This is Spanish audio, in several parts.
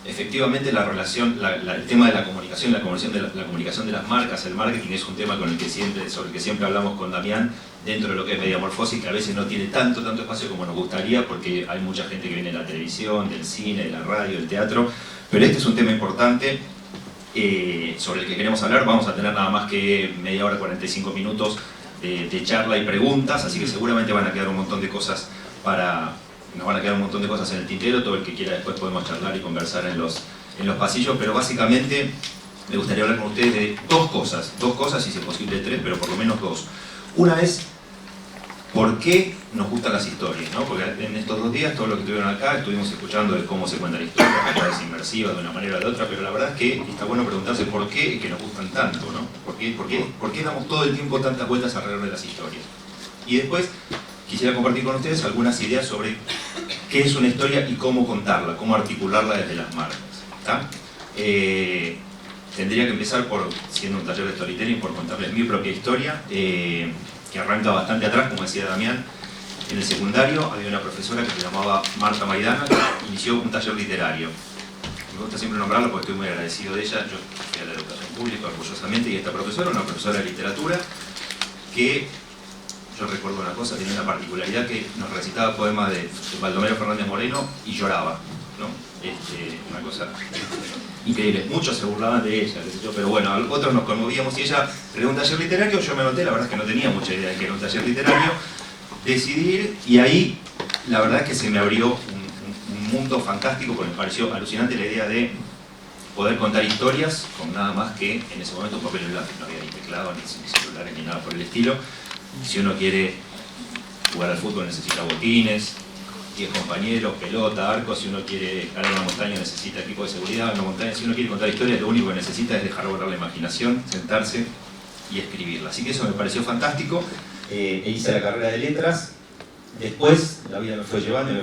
Efectivamente, la relación, el tema de la comunicación de las marcas, el marketing es un tema sobre el que siempre hablamos con Damián dentro de lo que es Mediamorfosis, que a veces no tiene tanto espacio como nos gustaría, porque hay mucha gente que viene de la televisión, del cine, de la radio, del teatro, pero este es un tema importante sobre el que queremos hablar. Vamos a tener nada más que media hora, 45 minutos de charla y preguntas, así que seguramente van a quedar un montón de cosas nos van a quedar un montón de cosas en el tintero. Todo el que quiera después podemos charlar y conversar en los pasillos, pero básicamente me gustaría hablar con ustedes de dos cosas, y si es posible tres, pero por lo menos dos. Una es, ¿por qué nos gustan las historias? ¿No? Porque en estos 2 días, todo lo que estuvieron acá, estuvimos escuchando de cómo se cuenta la historia, que es inmersiva de una manera o de otra, pero la verdad es que está bueno preguntarse por qué y que nos gustan tanto, ¿no? ¿Por qué damos todo el tiempo tantas vueltas alrededor de las historias? Y después, quisiera compartir con ustedes algunas ideas sobre qué es una historia y cómo contarla, cómo articularla desde las marcas. Tendría que empezar siendo un taller de storytelling, por contarles mi propia historia, que arranca bastante atrás, como decía Damián. En el secundario había una profesora que se llamaba Marta Maidana, que inició un taller literario. Me gusta siempre nombrarla porque estoy muy agradecido de ella. Yo fui a la educación pública orgullosamente, y esta profesora, una profesora de literatura, que yo recuerdo una cosa, tenía una particularidad, que nos recitaba poemas de Baldomero Fernández Moreno y lloraba, ¿no? Una cosa increíble. Muchos se burlaban de ella, pero bueno, otros nos conmovíamos, y ella era un taller literario. Yo me anoté, la verdad es que no tenía mucha idea de que era un taller literario. Decidí ir, y ahí la verdad es que se me abrió un mundo fantástico, porque me pareció alucinante la idea de poder contar historias con nada más que, en ese momento, un papel y un lápiz. No había ni teclado, ni celulares, ni nada por el estilo. Si uno quiere jugar al fútbol necesita botines, 10 compañeros, pelota, arco. Si uno quiere escalar una montaña necesita equipo de seguridad. Una montaña, si uno quiere contar historias, lo único que necesita es dejar volar la imaginación, sentarse y escribirla. Así que eso me pareció fantástico. Hice la carrera de letras. Después la vida me fue llevando y me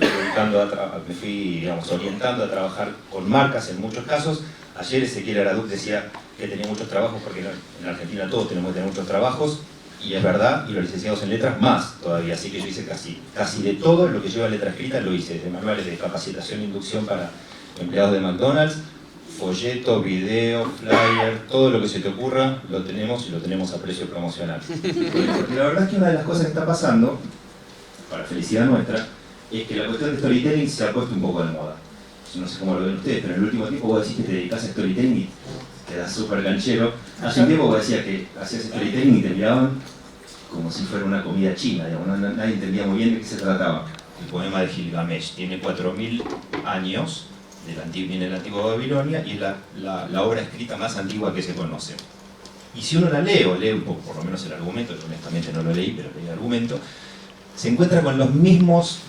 fui orientando a trabajar con marcas en muchos casos. Ayer Ezequiel Araduc decía que tenía muchos trabajos, porque en Argentina todos tenemos que tener muchos trabajos. Y es verdad, y los licenciados en letras más todavía, así que yo hice casi de todo lo que lleva letra escrita. Lo hice, desde manuales de capacitación e inducción para empleados de McDonald's, folleto, video, flyer, todo lo que se te ocurra lo tenemos, y lo tenemos a precio promocional. Porque la verdad es que una de las cosas que está pasando, para felicidad nuestra, es que la cuestión de storytelling se ha puesto un poco de moda. No sé cómo lo ven ustedes, pero en el último tiempo vos decís que te dedicás a storytelling y quedás súper ganchero. Hace un tiempo vos decías que hacías storytelling y te miraban como si fuera una comida china, digamos. Nadie entendía muy bien de qué se trataba. El poema de Gilgamesh tiene 4000 años, viene de la antigua Babilonia, y es la obra escrita más antigua que se conoce. Y si uno la lee, o lee un poco, por lo menos el argumento, yo honestamente no lo leí, pero leí el argumento, se encuentra con los mismos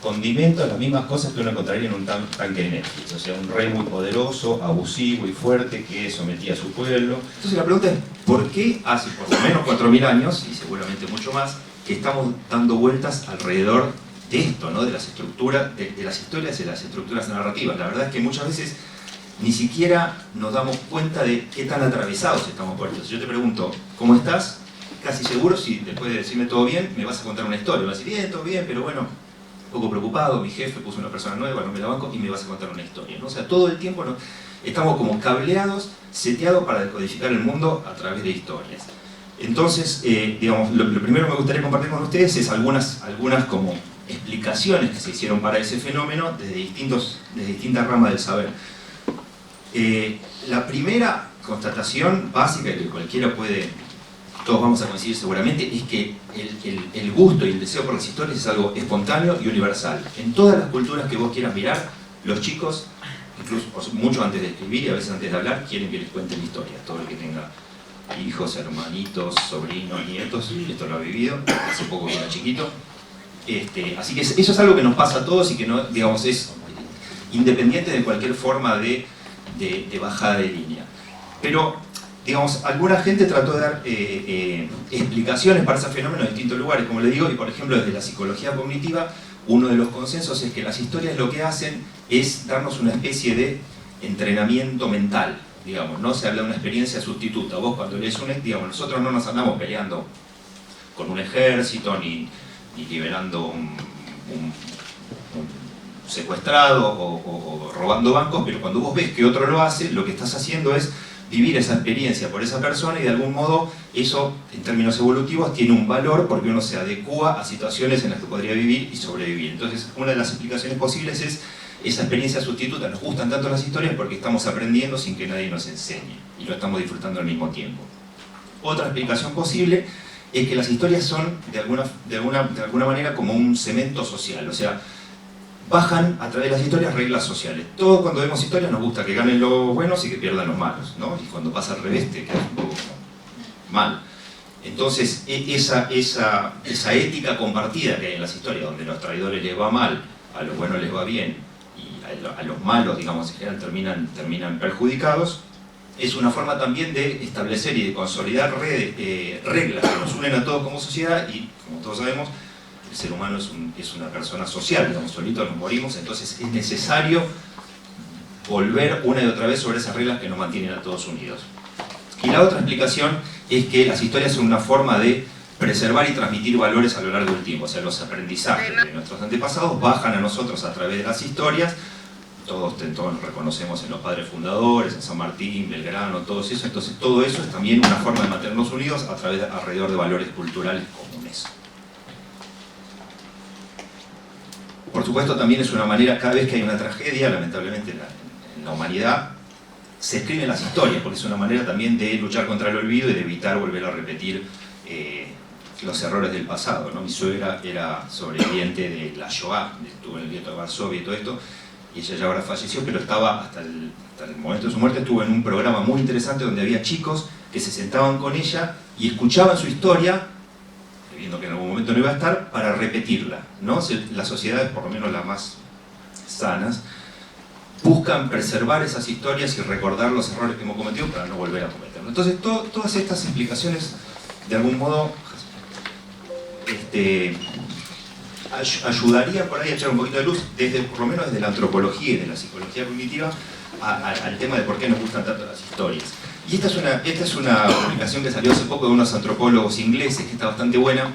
condimentos, las mismas cosas que uno encontraría en un tanque de Netflix. O sea, un rey muy poderoso, abusivo y fuerte, que sometía a su pueblo. Entonces la pregunta es, ¿por qué hace por lo menos 4000 años, y seguramente mucho más, que estamos dando vueltas alrededor de esto, ¿no? De las estructuras, de las historias y de las estructuras narrativas? La verdad es que muchas veces ni siquiera nos damos cuenta de qué tan atravesados estamos por esto. Si yo te pregunto, ¿cómo estás? Casi seguro, si después de decirme todo bien, me vas a contar una historia. Me vas a decir, bien, todo bien, pero bueno, un poco preocupado, mi jefe puso una persona nueva, no me la banco, y me vas a contar una historia, ¿no? O sea, todo el tiempo estamos como cableados, seteados para decodificar el mundo a través de historias. Entonces, digamos, lo primero que me gustaría compartir con ustedes es algunas como explicaciones que se hicieron para ese fenómeno desde distintas ramas del saber. La primera constatación básica, que cualquiera todos vamos a coincidir seguramente, es que el gusto y el deseo por las historias es algo espontáneo y universal. En todas las culturas que vos quieras mirar, los chicos, incluso mucho antes de escribir y a veces antes de hablar, quieren que les cuenten historias. Todo el que tenga hijos, hermanitos, sobrinos, nietos, esto lo ha vivido, hace poco que era chiquito. Así que eso es algo que nos pasa a todos, y que no, digamos, es independiente de cualquier forma de bajada de línea. Pero, digamos, alguna gente trató de dar explicaciones para ese fenómeno en distintos lugares, como les digo, y por ejemplo desde la psicología cognitiva, uno de los consensos es que las historias lo que hacen es darnos una especie de entrenamiento mental, digamos, no se habla de una experiencia sustituta. Vos cuando lees digamos, nosotros no nos andamos peleando con un ejército, ni liberando un secuestrado o robando bancos, pero cuando vos ves que otro lo hace, lo que estás haciendo es vivir esa experiencia por esa persona y de algún modo eso, en términos evolutivos, tiene un valor porque uno se adecúa a situaciones en las que podría vivir y sobrevivir. Entonces, una de las explicaciones posibles es esa experiencia sustituta. Nos gustan tanto las historias porque estamos aprendiendo sin que nadie nos enseñe y lo estamos disfrutando al mismo tiempo. Otra explicación posible es que las historias son de alguna manera como un cemento social, o sea, bajan a través de las historias reglas sociales. Todos cuando vemos historias nos gusta que ganen los buenos y que pierdan los malos, ¿no? Y cuando pasa al revés te quedas un poco mal. Entonces, esa ética compartida que hay en las historias, donde a los traidores les va mal, a los buenos les va bien, y a los malos, digamos, en general terminan perjudicados, es una forma también de establecer y de consolidar reglas que nos unen a todos como sociedad, y como todos sabemos, el ser humano es una persona social, digamos, solitos nos morimos, entonces es necesario volver una y otra vez sobre esas reglas que nos mantienen a todos unidos. Y la otra explicación es que las historias son una forma de preservar y transmitir valores a lo largo del tiempo, o sea, los aprendizajes de nuestros antepasados bajan a nosotros a través de las historias. Todos nos reconocemos en los padres fundadores, en San Martín, Belgrano, todo eso. Entonces todo eso es también una forma de mantenernos unidos alrededor de valores culturales comunes. Por supuesto también es una manera, cada vez que hay una tragedia, lamentablemente en la humanidad, se escriben las historias, porque es una manera también de luchar contra el olvido y de evitar volver a repetir los errores del pasado, ¿no? Mi suegra era sobreviviente de la Shoah, estuvo en el gueto de Varsovia y todo esto, y ella ya ahora falleció, pero estaba hasta el momento de su muerte, estuvo en un programa muy interesante donde había chicos que se sentaban con ella y escuchaban su historia, viendo que en algún momento no iba a estar, para repetirla, ¿no? Las sociedades, por lo menos las más sanas, buscan preservar esas historias y recordar los errores que hemos cometido para no volver a cometerlos. Entonces, todas estas implicaciones, de algún modo, ayudarían por ahí a echar un poquito de luz, por lo menos desde la antropología y de la psicología cognitiva, al tema de por qué nos gustan tanto las historias. Y esta es una publicación que salió hace poco de unos antropólogos ingleses, que está bastante buena,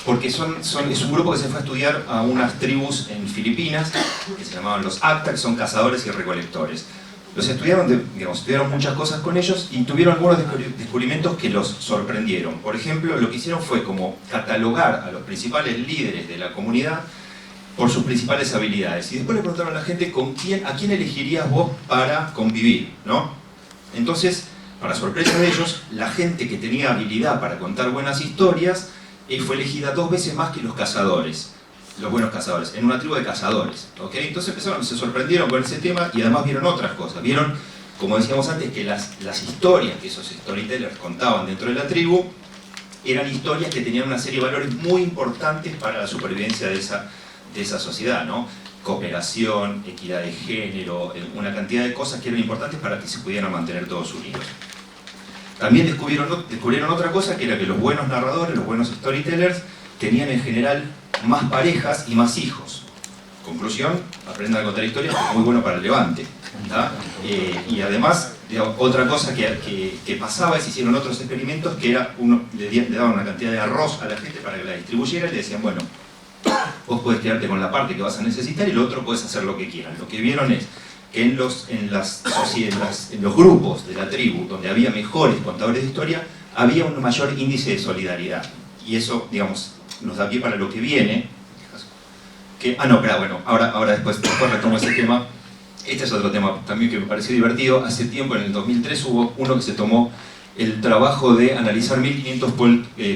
porque es un grupo que se fue a estudiar a unas tribus en Filipinas, que se llamaban los Acta, que son cazadores y recolectores. Los estudiaron muchas cosas con ellos y tuvieron algunos descubrimientos que los sorprendieron. Por ejemplo, lo que hicieron fue como catalogar a los principales líderes de la comunidad por sus principales habilidades. Y después le preguntaron a la gente a quién elegirías vos para convivir, ¿no? Entonces, para sorpresa de ellos, la gente que tenía habilidad para contar buenas historias fue elegida 2 veces más que los cazadores, los buenos cazadores, en una tribu de cazadores, ¿ok? Entonces se sorprendieron con ese tema y además vieron otras cosas. Vieron, como decíamos antes, que las historias que esos storytellers contaban dentro de la tribu eran historias que tenían una serie de valores muy importantes para la supervivencia de esa sociedad, ¿no? Cooperación, equidad de género, una cantidad de cosas que eran importantes para que se pudieran mantener todos unidos. También descubrieron otra cosa, que era que los buenos narradores, los buenos storytellers, tenían en general más parejas y más hijos. Conclusión, aprendan a contar historias, que es muy bueno para el levante. Y además, otra cosa que pasaba, es hicieron otros experimentos, que era le daban una cantidad de arroz a la gente para que la distribuyera y le decían, bueno, vos podés quedarte con la parte que vas a necesitar y lo otro podés hacer lo que quieras. Lo que vieron es que en los grupos de la tribu, donde había mejores contadores de historia, había un mayor índice de solidaridad. Y eso, digamos, nos da pie para lo que viene. Ahora después retomo ese tema. Este es otro tema también que me pareció divertido. Hace tiempo, en el 2003, hubo uno que se tomó el trabajo de analizar 1500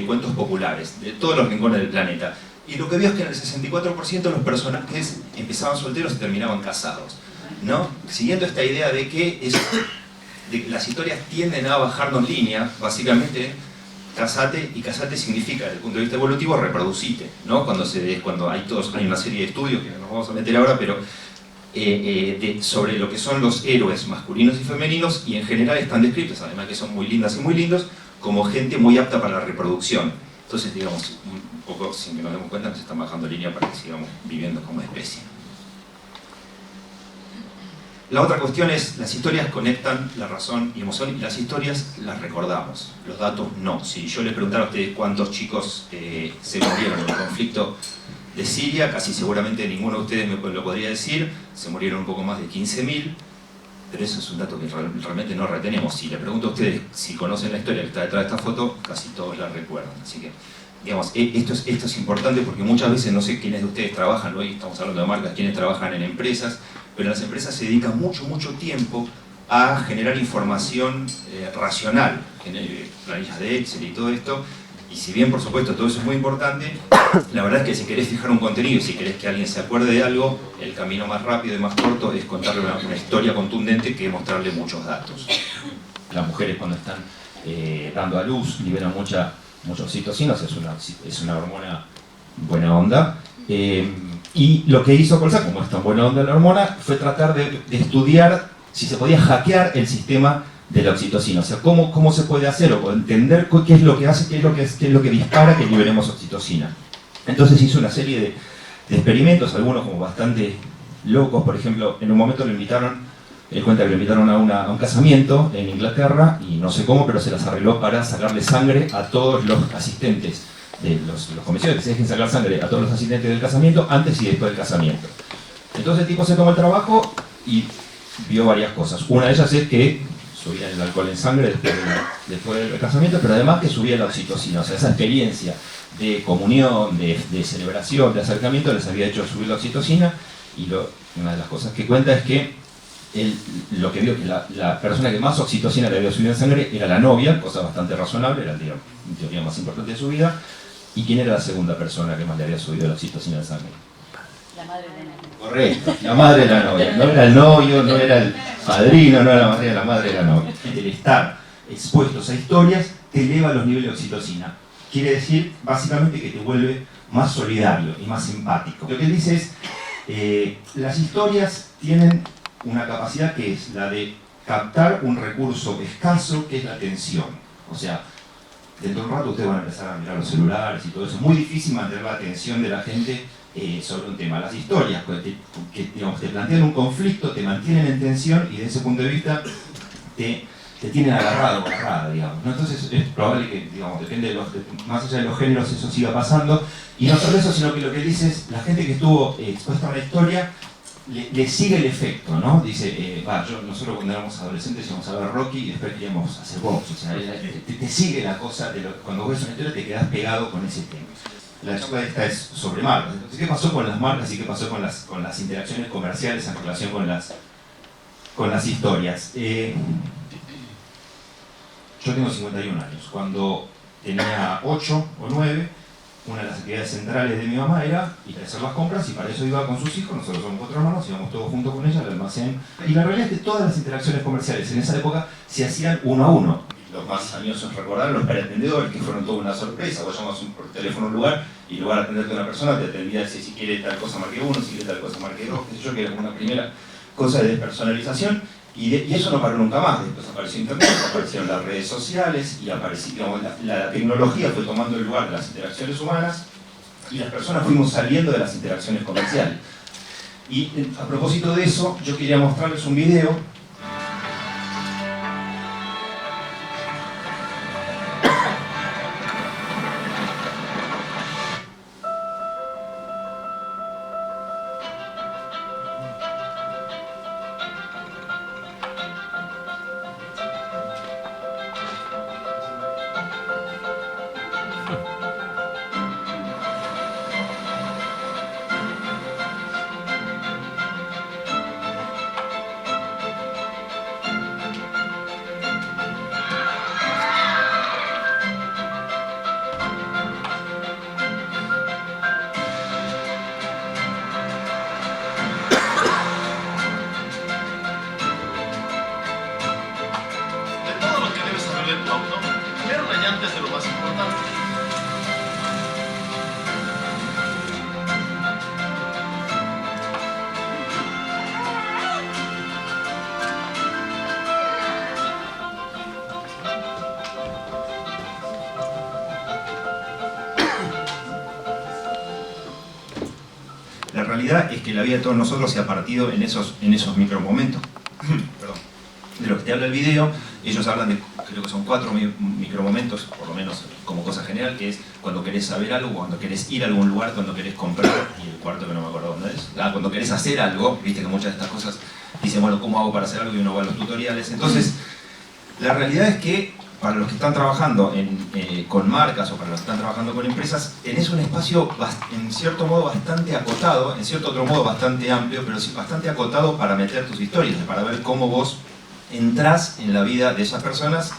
cuentos populares de todos los rincones del planeta. Y lo que vio es que en el 64% de los personajes empezaban solteros y terminaban casados, ¿no? Siguiendo esta idea de que las historias tienden a bajarnos línea, básicamente, casate, y casate significa, desde el punto de vista evolutivo, reproducite, ¿no? Cuando hay una serie de estudios que no nos vamos a meter ahora, pero sobre lo que son los héroes masculinos y femeninos, y en general están descritos, además que son muy lindas y muy lindos, como gente muy apta para la reproducción. Entonces, digamos, un poco, sin que nos demos cuenta, nos están bajando línea para que sigamos viviendo como especie. La otra cuestión es, las historias conectan la razón y emoción, y las historias las recordamos, los datos no. Si yo les preguntara a ustedes cuántos chicos se murieron en el conflicto de Siria, casi seguramente ninguno de ustedes me lo podría decir, se murieron un poco más de 15.000, pero eso es un dato que realmente no retenemos. Si les pregunto a ustedes si conocen la historia que está detrás de esta foto, casi todos la recuerdan. Así que, digamos, esto es importante porque muchas veces, no sé quiénes de ustedes trabajan, hoy estamos hablando de marcas, quiénes trabajan en empresas, pero las empresas se dedican mucho tiempo a generar información racional, planillas de Excel y todo esto, y si bien por supuesto todo eso es muy importante, la verdad es que si querés fijar un contenido, si querés que alguien se acuerde de algo, el camino más rápido y más corto es contarle una historia contundente que mostrarle muchos datos. Las mujeres cuando están dando a luz liberan mucha oxitocina, es una hormona buena onda. Y lo que hizo Colza, como es tan buena onda la hormona, fue tratar de estudiar si se podía hackear el sistema de la oxitocina. O sea, cómo se puede hacer o entender qué es lo que hace, qué es lo que dispara que liberemos oxitocina. Entonces hizo una serie de experimentos, algunos como bastante locos. Por ejemplo, en un momento lo invitaron, él cuenta que lo invitaron a un casamiento en Inglaterra, y no sé cómo, pero se las arregló para sacarle sangre a todos los asistentes de los comisiones, que se dejen sacar sangre a todos los asistentes del casamiento antes y después del casamiento. Entonces el tipo se tomó el trabajo y vio varias cosas. Una de ellas es que subía el alcohol en sangre después del casamiento, pero además que subía la oxitocina. O sea, esa experiencia de comunión, de celebración, de acercamiento, les había hecho subir la oxitocina. Y una de las cosas que cuenta es que lo que vio que la persona que más oxitocina le había subido en sangre era la novia, cosa bastante razonable, era el día en teoría más importante de su vida. ¿Y quién era la segunda persona que más le había subido la oxitocina en sangre? La madre de la novia. Correcto, la madre de la novia. No era el novio, no era el padrino, no era la madre de la madre de la novia. El estar expuestos a historias te eleva los niveles de oxitocina. Quiere decir, básicamente, que te vuelve más solidario y más empático. Lo que él dice es, las historias tienen una capacidad que es la de captar un recurso escaso, que es la atención. O sea, dentro de un rato ustedes van a empezar a mirar los celulares y todo eso. Es muy difícil mantener la atención de la gente sobre un tema. Las historias que digamos, te plantean un conflicto, te mantienen en tensión y desde ese punto de vista te tienen agarrado, agarrada, digamos, ¿no? Entonces es probable que, digamos, depende más allá de los géneros, eso siga pasando. Y no solo eso, sino que lo que dice es, la gente que estuvo expuesta a la historia le sigue el efecto, ¿no? Dice, nosotros cuando éramos adolescentes íbamos a ver Rocky y después queríamos hacer box. O sea, te sigue la cosa, cuando ves una historia te quedas pegado con ese tema. La charla esta es sobre marcas. Entonces, ¿qué pasó con las marcas y qué pasó con las interacciones comerciales en relación con las historias? Yo tengo 51 años. Cuando tenía 8 o 9, una de las actividades centrales de mi mamá era ir a hacer las compras, y para eso iba con sus hijos. Nosotros somos 4 hermanos, íbamos todos juntos con ella al almacén. Y la realidad es que todas las interacciones comerciales en esa época se hacían uno a uno. Los más añosos recordarán los pretendedores, que fueron toda una sorpresa. Vos llamas por teléfono a un lugar y en lugar de atenderte a una persona te atendía si quiere tal cosa marque 1, si quiere tal cosa marque 2, qué sé yo, que era una primera cosa de despersonalización. Y eso no paró nunca más. Después apareció internet, aparecieron las redes sociales y apareció, digamos, la tecnología fue tomando el lugar de las interacciones humanas y las personas fuimos saliendo de las interacciones comerciales. Y a propósito de eso, yo quería mostrarles un video. Es de lo más importante. La realidad es que la vida de todos nosotros se ha partido en esos micromomentos. de lo que te habla el video. Ellos hablan de, creo que son 4 micromomentos, por lo menos como cosa general, que es cuando querés saber algo, cuando querés ir a algún lugar, cuando querés comprar, y el cuarto que no me acuerdo dónde es, cuando querés hacer algo, viste que muchas de estas cosas dicen, bueno, ¿cómo hago para hacer algo? Y uno va a los tutoriales. Entonces, la realidad es que para los que están trabajando con marcas o para los que están trabajando con empresas, tenés un espacio en cierto modo bastante acotado, en cierto otro modo bastante amplio, pero sí bastante acotado para meter tus historias, para ver cómo vos entrás en la vida de esas personas,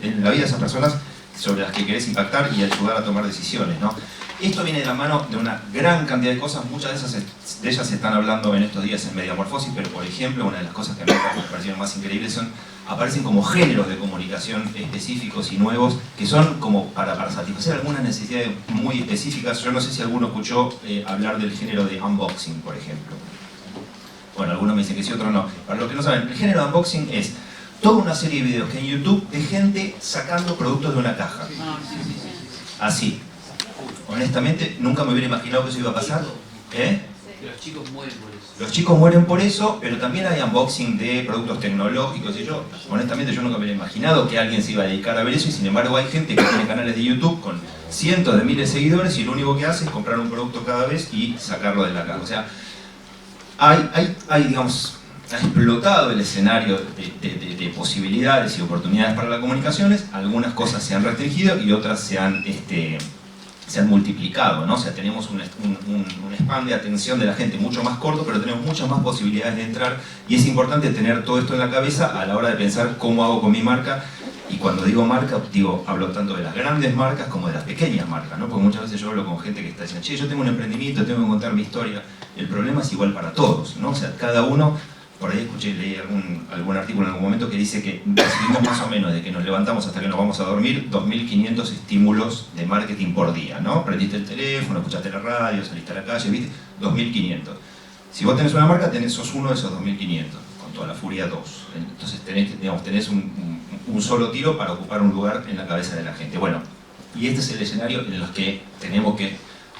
en la vida de esas personas sobre las que querés impactar y ayudar a tomar decisiones, ¿no? Esto viene de la mano de una gran cantidad de cosas, muchas de ellas se están hablando en estos días en Mediamorfosis, pero por ejemplo, una de las cosas que a mí me parecieron más increíbles aparecen como géneros de comunicación específicos y nuevos, que son como para satisfacer algunas necesidades muy específicas. Yo no sé si alguno escuchó hablar del género de unboxing, por ejemplo. Bueno, algunos me dicen que sí, otros no. Para los que no saben, el género de unboxing es toda una serie de videos que hay en YouTube de gente sacando productos de una caja. Así. Honestamente, nunca me hubiera imaginado que eso iba a pasar. Los chicos mueren por eso. Los chicos mueren por eso, pero también hay unboxing de productos tecnológicos y honestamente yo nunca me hubiera imaginado que alguien se iba a dedicar a ver eso, y sin embargo hay gente que tiene canales de YouTube con cientos de miles de seguidores y lo único que hace es comprar un producto cada vez y sacarlo de la caja. O sea, digamos, ha explotado el escenario de posibilidades y oportunidades para las comunicaciones. Algunas cosas se han restringido y otras se han multiplicado, ¿no? O sea, tenemos un span de atención de la gente mucho más corto, pero tenemos muchas más posibilidades de entrar, y es importante tener todo esto en la cabeza a la hora de pensar cómo hago con mi marca. Y cuando digo marca, hablo tanto de las grandes marcas como de las pequeñas marcas, ¿no? Porque muchas veces yo hablo con gente que está diciendo, che, yo tengo un emprendimiento, tengo que contar mi historia. El problema es igual para todos, ¿no? O sea, cada uno, por ahí leí algún artículo en algún momento que dice que recibimos más o menos de que nos levantamos hasta que nos vamos a dormir 2.500 estímulos de marketing por día, ¿no? Prendiste el teléfono, escuchaste la radio, saliste a la calle, ¿viste? 2.500. Si vos tenés una marca, sos uno de esos 2.500, con toda la furia 2. Entonces tenés un solo tiro para ocupar un lugar en la cabeza de la gente. Bueno, y este es el escenario en el que tenemos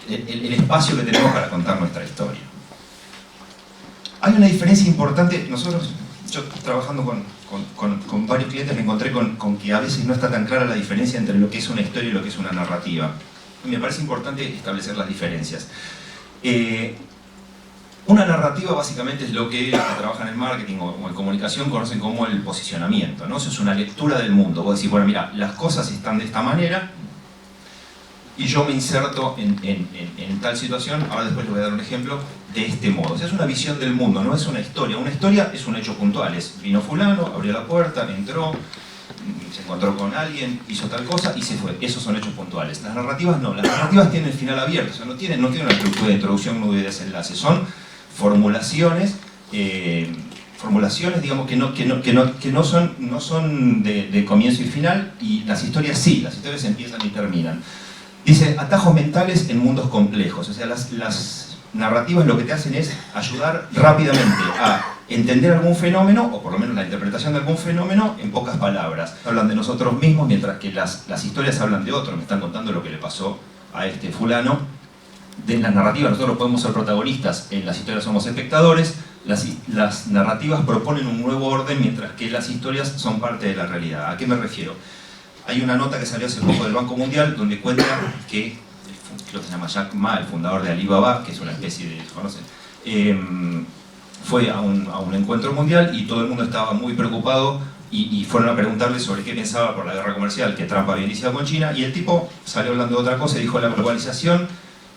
el espacio que tenemos para contar nuestra historia. Hay una diferencia importante. Yo trabajando con varios clientes me encontré con que a veces no está tan clara la diferencia entre lo que es una historia y lo que es una narrativa. Y me parece importante establecer las diferencias. Una narrativa básicamente es lo que los que trabajan en marketing o en comunicación conocen como el posicionamiento, ¿no? Eso es una lectura del mundo. Vos decís, bueno, mira, las cosas están de esta manera y yo me inserto en tal situación, ahora después les voy a dar un ejemplo, de este modo. O sea, es una visión del mundo, no es una historia. Una historia es un hecho puntual, vino fulano, abrió la puerta, entró, se encontró con alguien, hizo tal cosa y se fue. Esos son hechos puntuales. Las narrativas no, las narrativas tienen el final abierto, o sea, no tienen una estructura de introducción, nudo y desenlace, son formulaciones, digamos, que no son de comienzo y final, y las historias sí, las historias empiezan y terminan. Dice, atajos mentales en mundos complejos. O sea, las narrativas lo que te hacen es ayudar rápidamente a entender algún fenómeno, o por lo menos la interpretación de algún fenómeno, en pocas palabras. Hablan de nosotros mismos, mientras que las historias hablan de otro. Me están contando lo que le pasó a este fulano. De las narrativas nosotros podemos ser protagonistas, en las historias somos espectadores. Las narrativas proponen un nuevo orden, mientras que las historias son parte de la realidad. ¿A qué me refiero? Hay una nota que salió hace poco del Banco Mundial donde cuenta que, creo que se llama Jack Ma, el fundador de Alibaba, que es una especie de, ¿conocen? Fue a un encuentro mundial y todo el mundo estaba muy preocupado y fueron a preguntarle sobre qué pensaba por la guerra comercial que Trump había iniciado con China, y el tipo salió hablando de otra cosa y dijo, la globalización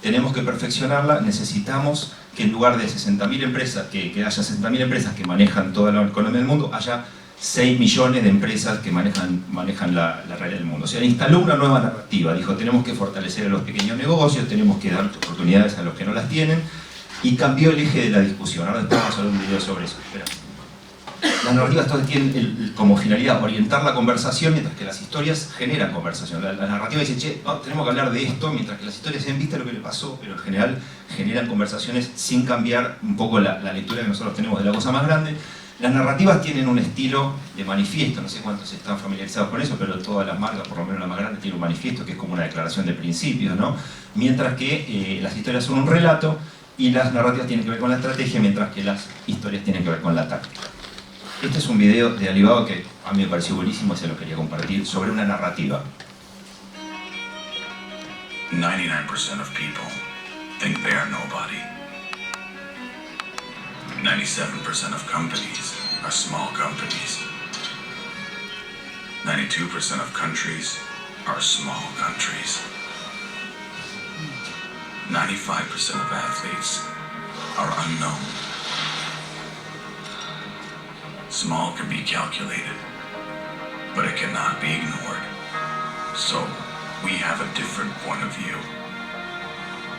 tenemos que perfeccionarla, necesitamos que en lugar de 60.000 empresas, que haya 60.000 empresas que manejan toda la economía del mundo, haya 6 millones de empresas que manejan la realidad del mundo. O sea, instaló una nueva narrativa. Dijo, tenemos que fortalecer a los pequeños negocios, tenemos que dar oportunidades a los que no las tienen, y cambió el eje de la discusión. Ahora después vamos a ver un video sobre eso. Espera. Las narrativas todas tienen como finalidad orientar la conversación, mientras que las historias generan conversación. La narrativa dice, che, no, tenemos que hablar de esto, mientras que las historias se viste lo que le pasó, pero en general generan conversaciones sin cambiar un poco la lectura que nosotros tenemos de la cosa más grande. Las narrativas tienen un estilo de manifiesto, no sé cuántos están familiarizados con eso, pero todas las marcas, por lo menos la más grande, tiene un manifiesto que es como una declaración de principios, ¿no? Mientras que las historias son un relato y las narrativas tienen que ver con la estrategia, mientras que las historias tienen que ver con la táctica. Este es un video de Alibaba que a mí me pareció buenísimo y se lo quería compartir, sobre una narrativa. 99% of people think they are nobody. 97% of companies are small companies. 92% of countries are small countries. 95% of athletes are unknown. Small can be calculated, but it cannot be ignored. So, we have a different point of view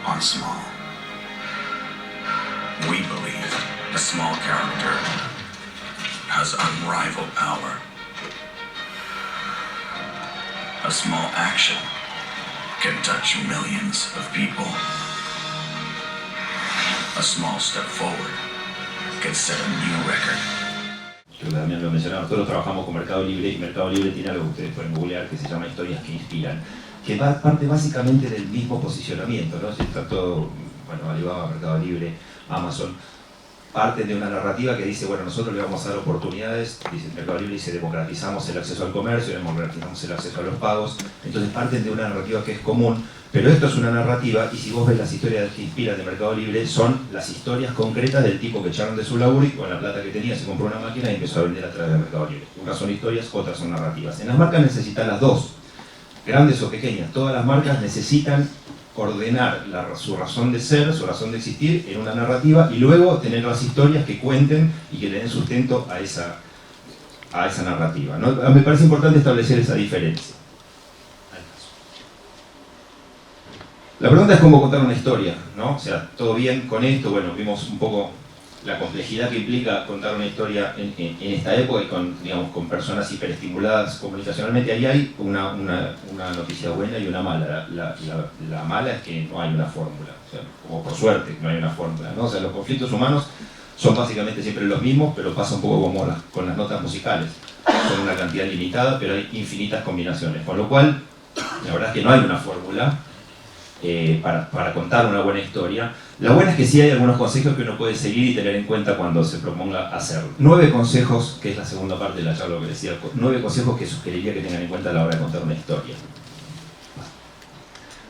on small. We believe a small character has unrivaled power. A small action can touch millions of people. A small step forward can set a new record. Que también lo mencionaba, nosotros trabajamos con Mercado Libre y Mercado Libre tiene algo que ustedes pueden googlear que se llama Historias que Inspiran, que parte básicamente del mismo posicionamiento, ¿no? Si está todo, bueno, Alibaba, Mercado Libre, Amazon, parten de una narrativa que dice, bueno, nosotros le vamos a dar oportunidades, dice Mercado Libre, dice democratizamos el acceso al comercio, democratizamos el acceso a los pagos, entonces parten de una narrativa que es común, pero esto es una narrativa, y si vos ves las historias que inspiran de Mercado Libre, son las historias concretas del tipo que echaron de su laburo y con la plata que tenía se compró una máquina y empezó a vender a través de Mercado Libre. Unas son historias, otras son narrativas. En las marcas necesitan las dos, grandes o pequeñas, todas las marcas necesitan ordenar su razón de ser, su razón de existir en una narrativa y luego tener las historias que cuenten y que le den sustento a esa narrativa, ¿no? Me parece importante establecer esa diferencia. La pregunta es cómo contar una historia, ¿no? O sea, todo bien con esto, bueno, vimos un poco la complejidad que implica contar una historia en esta época y con, digamos, con personas hiperestimuladas comunicacionalmente. Ahí hay una noticia buena y una mala. La mala es que no hay una fórmula, o sea, como por suerte no hay una fórmula, ¿no? O sea, los conflictos humanos son básicamente siempre los mismos, pero pasa un poco como con las notas musicales. Son una cantidad limitada, pero hay infinitas combinaciones, con lo cual, la verdad es que no hay una fórmula para contar una buena historia. La buena es que sí hay algunos consejos que uno puede seguir y tener en cuenta cuando se proponga hacerlo. 9 consejos, que es la segunda parte de la charla que decía, 9 consejos que sugeriría que tengan en cuenta a la hora de contar una historia.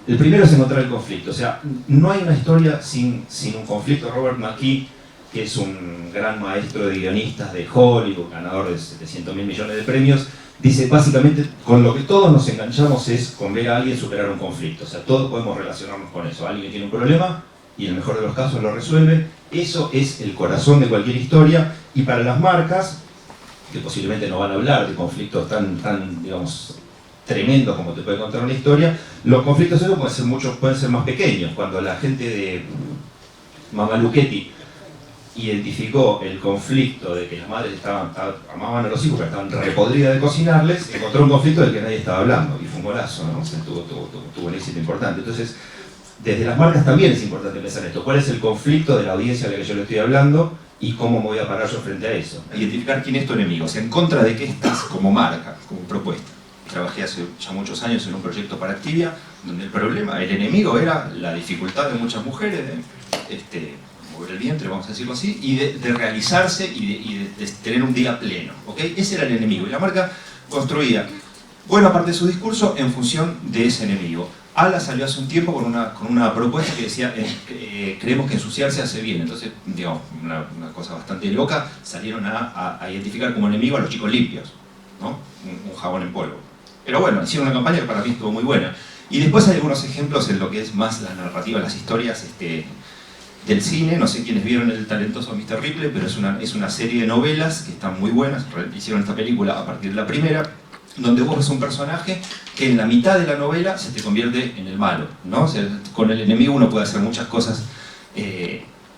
El primero es encontrar el conflicto, o sea, no hay una historia sin un conflicto. Robert McKee, que es un gran maestro de guionistas de Hollywood, ganador de 700.000 millones de premios, dice básicamente con lo que todos nos enganchamos es con ver a alguien superar un conflicto, o sea, todos podemos relacionarnos con eso. Alguien tiene un problema y en el mejor de los casos lo resuelve. Eso es el corazón de cualquier historia, y para las marcas, que posiblemente no van a hablar de conflictos tan digamos, tremendos como te puede contar una historia, los conflictos esos pueden ser más pequeños. Cuando la gente de Mamma Lucchetti identificó el conflicto de que las madres amaban a los hijos, pero estaban repodridas de cocinarles, encontró un conflicto del que nadie estaba hablando, y fue un golazo, ¿no? O sea, tuvo un éxito importante. Entonces, desde las marcas también es importante pensar esto. ¿Cuál es el conflicto de la audiencia a la que yo le estoy hablando y cómo me voy a parar yo frente a eso? Identificar quién es tu enemigo, o sea, en contra de qué estás como marca, como propuesta. Trabajé hace ya muchos años en un proyecto para Activia, donde el enemigo era la dificultad de muchas mujeres de mover el vientre, vamos a decirlo así, y de realizarse y de tener un día pleno, ¿ok? Ese era el enemigo, y la marca construía buena parte de su discurso en función de ese enemigo. Ala salió hace un tiempo con una propuesta que decía, creemos que ensuciarse hace bien. Entonces, digamos, una cosa bastante loca, salieron a identificar como enemigo a los chicos limpios, ¿no? Un jabón en polvo. Pero bueno, hicieron una campaña que para mí estuvo muy buena. Y después hay algunos ejemplos en lo que es más la narrativa, las historias del cine. No sé quiénes vieron El talentoso Mr. Ripley, pero es una serie de novelas que están muy buenas. Hicieron esta película a partir de la primera, donde vos ves un personaje que en la mitad de la novela se te convierte en el malo, ¿no? O sea, con el enemigo uno puede hacer muchas cosas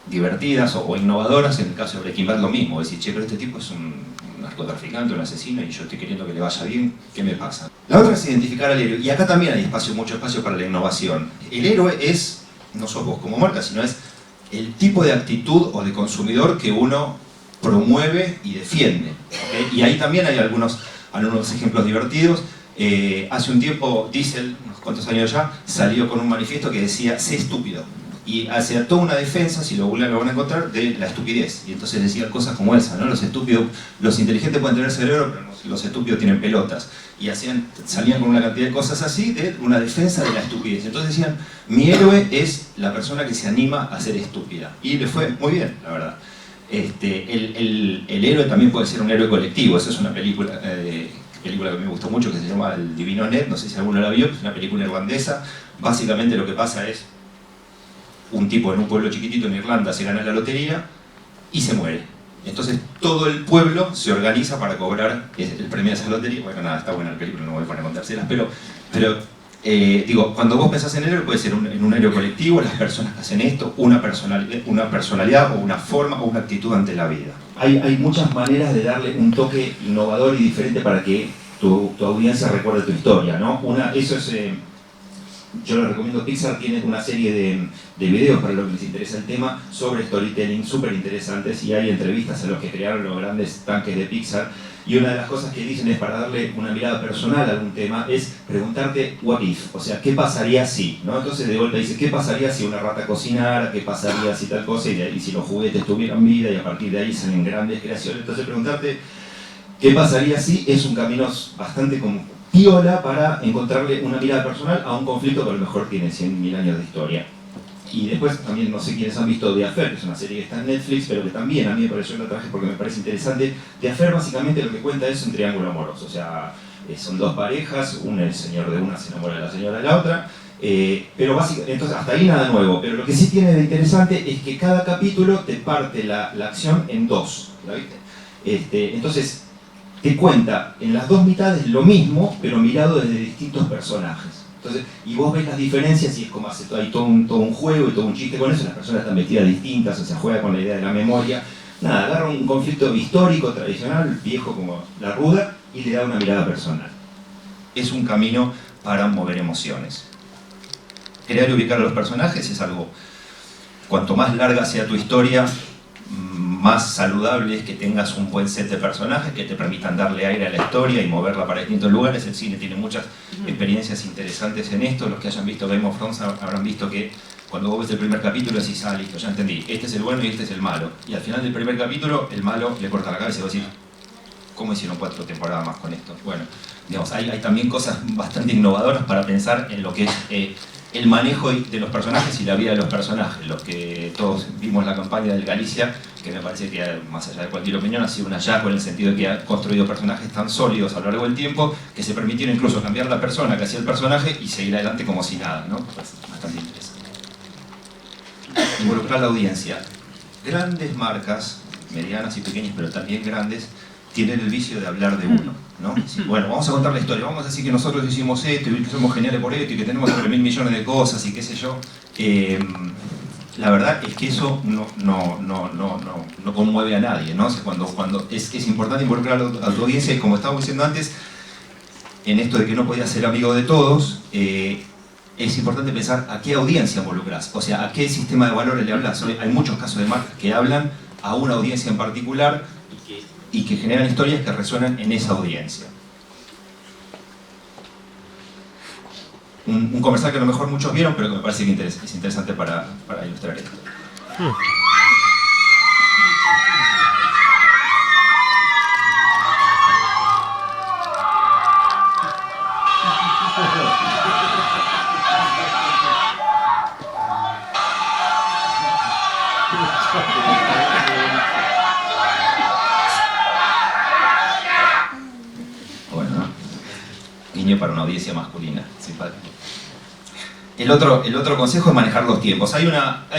divertidas o innovadoras. En el caso de Breaking Bad lo mismo, decir, che, pero este tipo es un narcotraficante, un asesino, y yo estoy queriendo que le vaya bien, ¿qué me pasa? La otra es identificar al héroe, y acá también hay mucho espacio para la innovación. El héroe es, no sos vos como marca, sino es el tipo de actitud o de consumidor que uno promueve y defiende, ¿okay? Y ahí también hay algunos ejemplos divertidos. Hace un tiempo Diesel, unos cuantos años ya, salió con un manifiesto que decía, sé estúpido. y hacía toda una defensa, si lo googlean lo van a encontrar, de la estupidez. Y entonces decía cosas como esa, ¿no? Los inteligentes pueden tener cerebro, pero los estúpidos tienen pelotas. Y salían con una cantidad de cosas así, de una defensa de la estupidez. Entonces decían, mi héroe es la persona que se anima a ser estúpida. Y le fue muy bien, la verdad. El héroe también puede ser un héroe colectivo. Esa es una película que me gustó mucho, que se llama El Divino Ned, no sé si alguno la vio, es una película irlandesa. Básicamente lo que pasa es, un tipo en un pueblo chiquitito en Irlanda se gana la lotería y se muere. Entonces todo el pueblo se organiza para cobrar el premio de esa lotería. Bueno, nada, está buena la película, no voy a poner a contárselas, pero digo, cuando vos pensás en héroe, puede ser en un héroe colectivo, las personas que hacen esto, una personalidad o una forma o una actitud ante la vida. Hay muchas maneras de darle un toque innovador y diferente para que tu audiencia recuerde tu historia, ¿no? Yo les recomiendo, Pixar tiene una serie de videos para los que les interesa el tema sobre storytelling súper interesantes, y hay entrevistas a los que crearon los grandes tanques de Pixar, y una de las cosas que dicen es, para darle una mirada personal a algún tema, es preguntarte what if, o sea, ¿qué pasaría si? ¿no? Entonces de vuelta dice, ¿qué pasaría si una rata cocinara? ¿Qué pasaría si tal cosa? Y si los juguetes tuvieran vida, y a partir de ahí salen grandes creaciones. Entonces preguntarte ¿qué pasaría si? Es un camino bastante como piola para encontrarle una mirada personal a un conflicto que a lo mejor tiene 100.000 años de historia. Y después también, no sé quiénes han visto The Affair, que es una serie que está en Netflix, pero que también a mí me pareció, la traje porque me parece interesante. The Affair básicamente lo que cuenta es un triángulo amoroso, o sea, son dos parejas, el señor de una se enamora de la señora de la otra, pero básicamente, entonces hasta ahí nada nuevo, pero lo que sí tiene de interesante es que cada capítulo te parte la acción en dos, ¿la viste? Entonces, te cuenta en las dos mitades lo mismo, pero mirado desde distintos personajes. Entonces, y vos ves las diferencias y es como hay todo un juego y todo un chiste con eso, las personas están vestidas distintas, o sea, juega con la idea de la memoria. Nada, agarra un conflicto histórico, tradicional, viejo como la ruda, y le da una mirada personal. Es un camino para mover emociones. Crear y ubicar a los personajes es algo, cuanto más larga sea tu historia, más saludable es que tengas un buen set de personajes que te permitan darle aire a la historia y moverla para distintos lugares. El cine tiene muchas experiencias interesantes en esto. Los que hayan visto Game of Thrones habrán visto que cuando vos ves el primer capítulo decís, ah, listo, ya entendí, este es el bueno y este es el malo. Y al final del primer capítulo, el malo le corta la cabeza y vos decís, ¿cómo hicieron 4 temporadas más con esto? Bueno, digamos, hay también cosas bastante innovadoras para pensar en lo que es el manejo de los personajes y la vida de los personajes. Los que todos vimos la campaña del Galicia, que me parece que, más allá de cualquier opinión, ha sido un hallazgo en el sentido de que ha construido personajes tan sólidos a lo largo del tiempo que se permitieron incluso cambiar la persona que hacía el personaje y seguir adelante como si nada, ¿no? Es bastante interesante. Involucrar a la audiencia. Grandes marcas, medianas y pequeñas, pero también grandes, tienen el vicio de hablar de uno, ¿no? Decir, bueno, vamos a contar la historia, vamos a decir que nosotros hicimos esto y que somos geniales por esto y que tenemos sobre 1.000 millones de cosas y qué sé yo. La verdad es que eso no conmueve a nadie, ¿no? O sea, cuando es importante involucrar a tu audiencia, y como estábamos diciendo antes, en esto de que no podías ser amigo de todos, es importante pensar a qué audiencia involucras, o sea, a qué sistema de valores le hablas. Hay muchos casos de marcas que hablan a una audiencia en particular y que generan historias que resuenan en esa audiencia. Un comercial que a lo mejor muchos vieron, pero que me parece que es interesante para ilustrar esto. Para una audiencia masculina, simpático. El otro consejo es manejar los tiempos. Hay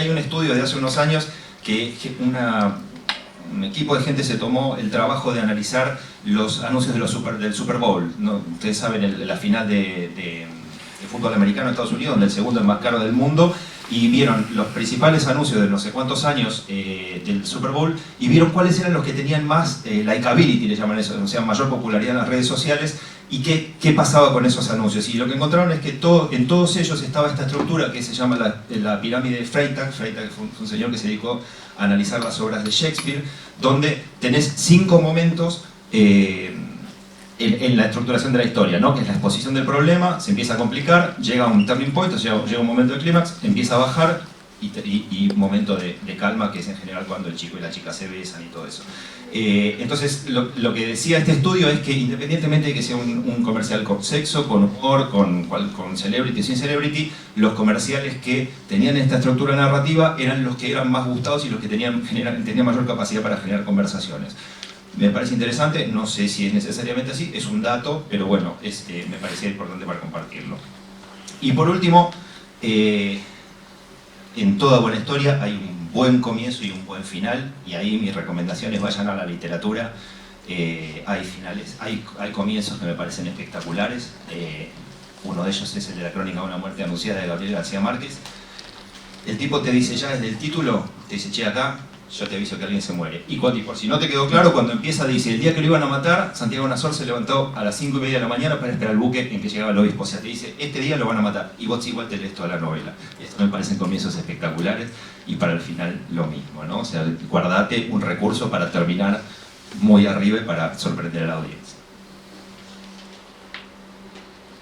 un estudio de hace unos años que un equipo de gente se tomó el trabajo de analizar los anuncios del Super Bowl, ¿no? Ustedes saben, la final de fútbol americano en Estados Unidos, donde el segundo es más caro del mundo, y vieron los principales anuncios de no sé cuántos años del Super Bowl, y vieron cuáles eran los que tenían más likability, le llaman eso, o sea, mayor popularidad en las redes sociales, y qué pasaba con esos anuncios. Y lo que encontraron es que en todos ellos estaba esta estructura que se llama la pirámide de Freytag. Freytag fue un señor que se dedicó a analizar las obras de Shakespeare, donde tenés 5 momentos en la estructuración de la historia, ¿no? Que es la exposición del problema, se empieza a complicar, llega a un turning point, o sea, llega un momento de clímax, empieza a bajar, y momento de calma, que es en general cuando el chico y la chica se besan y todo eso. Entonces, lo que decía este estudio es que independientemente de que sea un comercial con sexo, con humor, con celebrity, sin celebrity, los comerciales que tenían esta estructura narrativa eran los que eran más gustados y los que tenían mayor capacidad para generar conversaciones. Me parece interesante, no sé si es necesariamente así, es un dato, pero bueno, me parecía importante para compartirlo. Y por último, en toda buena historia hay un buen comienzo y un buen final, y ahí mis recomendaciones vayan a la literatura. Hay finales, hay comienzos que me parecen espectaculares. Uno de ellos es el de la crónica de una muerte anunciada de Gabriel García Márquez. El tipo te dice ya desde el título, te dice, che, acá yo te aviso que alguien se muere. Y por si no te quedó claro, cuando empieza dice, el día que lo iban a matar, Santiago Nazor se levantó a las 5:30 de la mañana para esperar el buque en que llegaba el obispo. O sea, te dice, este día lo van a matar. Y vos igual te lees toda la novela. Esto me parecen comienzos espectaculares y para el final lo mismo, ¿no? O sea, guardate un recurso para terminar muy arriba y para sorprender a la audiencia.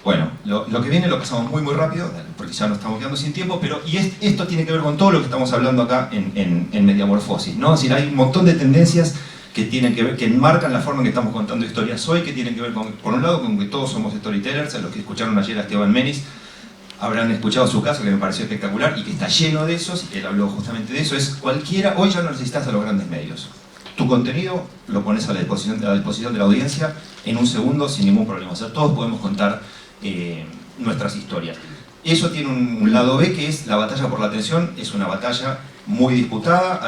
Bueno, lo que viene lo pasamos muy rápido, porque ya nos estamos quedando sin tiempo, pero esto tiene que ver con todo lo que estamos hablando acá en Mediamorfosis, ¿no? Es decir, hay un montón de tendencias que tienen que ver, que enmarcan la forma en que estamos contando historias hoy, que tienen que ver con, por un lado, con que todos somos storytellers. Los que escucharon ayer a Esteban Menis habrán escuchado su caso, que me pareció espectacular y que está lleno de esos, y él habló justamente de eso. Es cualquiera, hoy ya no necesitas a los grandes medios. Tu contenido lo pones a la disposición de la audiencia en un segundo sin ningún problema. O sea, todos podemos contar nuestras historias. Eso tiene un lado B, que es la batalla por la atención. Es una batalla muy disputada.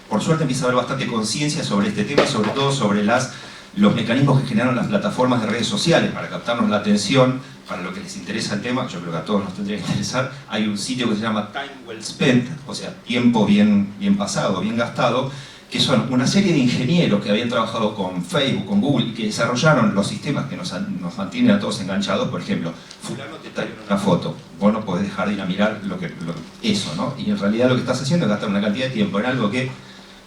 Por suerte empieza a haber bastante conciencia sobre este tema, sobre todo sobre los mecanismos que generan las plataformas de redes sociales para captarnos la atención para lo que les interesa el tema. Yo creo que a todos nos tendría que interesar. Hay un sitio que se llama Time Well Spent, o sea, tiempo bien pasado, bien gastado, que son una serie de ingenieros que habían trabajado con Facebook, con Google, y que desarrollaron los sistemas que nos mantienen a todos enganchados. Por ejemplo, fulano te trae una foto, vos no podés dejar de ir a mirar eso, ¿no? Y en realidad lo que estás haciendo es gastar una cantidad de tiempo en algo que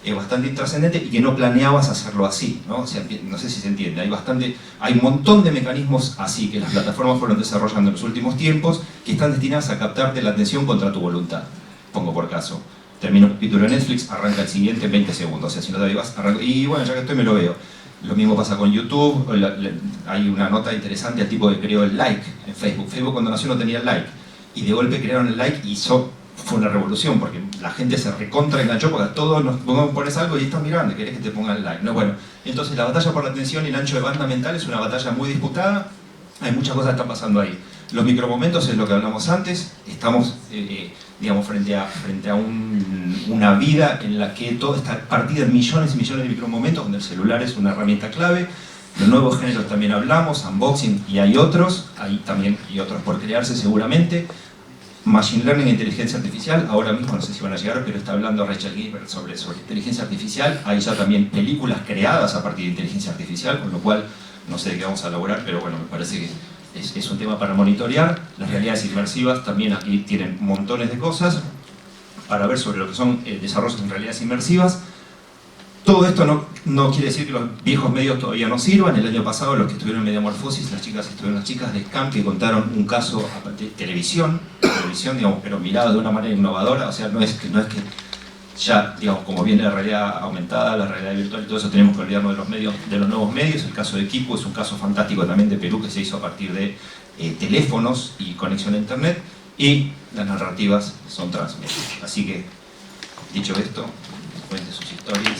es bastante intrascendente y que no planeabas hacerlo así, ¿no? O sea, no sé si se entiende, hay un montón de mecanismos así que las plataformas fueron desarrollando en los últimos tiempos, que están destinadas a captarte la atención contra tu voluntad. Pongo por caso, termino un capítulo de Netflix, arranca el siguiente en 20 segundos, o sea, si no te avivas, arranca, y bueno, ya que estoy me lo veo. Lo mismo pasa con YouTube. Hay una nota interesante al tipo que creó el like en Facebook. Facebook cuando nació no tenía el like, y de golpe crearon el like y fue una revolución, porque la gente se recontra enganchó, porque a todos nos pones algo y estás mirando, querés que te pongan el like, ¿no? Bueno, entonces la batalla por la atención y el ancho de banda mental es una batalla muy disputada. Hay muchas cosas que están pasando ahí. Los micromomentos es lo que hablamos antes. Estamos digamos, frente a una vida en la que todo está partida en millones y millones de micromomentos, donde el celular es una herramienta clave. Los nuevos géneros también hablamos, unboxing, y hay otros por crearse seguramente. Machine Learning e inteligencia artificial, ahora mismo no sé si van a llegar, pero está hablando Rachel Gilbert sobre inteligencia artificial. Hay ya también películas creadas a partir de inteligencia artificial, con lo cual no sé de qué vamos a elaborar, pero bueno, me parece que es un tema para monitorear. Las realidades inmersivas también aquí tienen montones de cosas para ver sobre lo que son desarrollos en realidades inmersivas. Todo esto no quiere decir que los viejos medios todavía no sirvan. El año pasado los que estuvieron en Mediamorfosis, las chicas de SCAM, que contaron un caso de televisión, digamos, pero mirado de una manera innovadora. O sea, no es que ya, digamos, como viene la realidad aumentada, la realidad virtual y todo eso, tenemos que olvidarnos de los nuevos medios. El caso de Kipu es un caso fantástico también de Perú, que se hizo a partir de teléfonos y conexión a internet, y las narrativas son transmedia. Así que, dicho esto, cuenten sus historias.